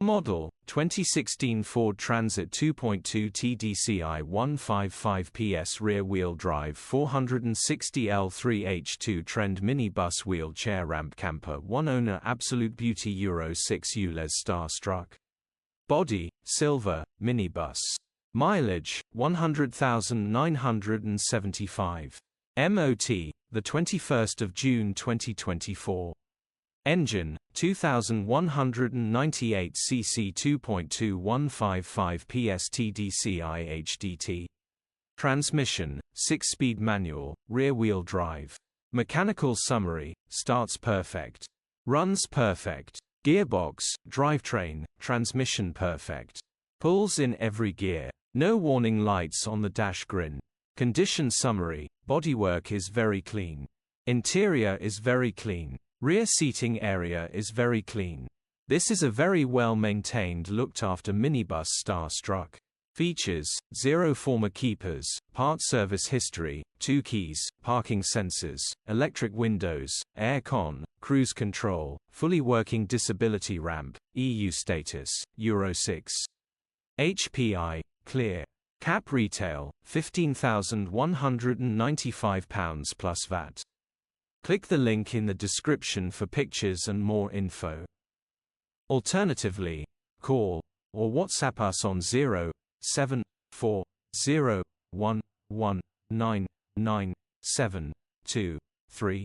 Model, 2016 Ford Transit 2.2 TDCi 155PS rear-wheel drive 460 L3H2 Trend Minibus Wheelchair Ramp Camper 1 owner Absolute Beauty Euro 6 ULEZ Starstruck. Body, silver, minibus. Mileage, 100,975. MOT, the 21st of June 2024. Engine, 2198 cc 2.2 PS TDCI HDT. Transmission, 6-speed manual, rear-wheel drive. Mechanical summary, starts perfect. Runs perfect. Gearbox, drivetrain, transmission perfect. Pulls in every gear. No warning lights on the dash grin. Condition summary, bodywork is very clean. Interior is very clean. Rear seating area is very clean. This is a very well-maintained, looked-after minibus Starstruck. Features, 0 former keepers, part service history, 2 keys, parking sensors, electric windows, air-con, cruise control, fully working disability ramp, EU status, Euro 6. HPI, clear. Cap retail, £15,195 plus VAT. Click the link in the description for pictures and more info. Alternatively, call or WhatsApp us on 07401199723.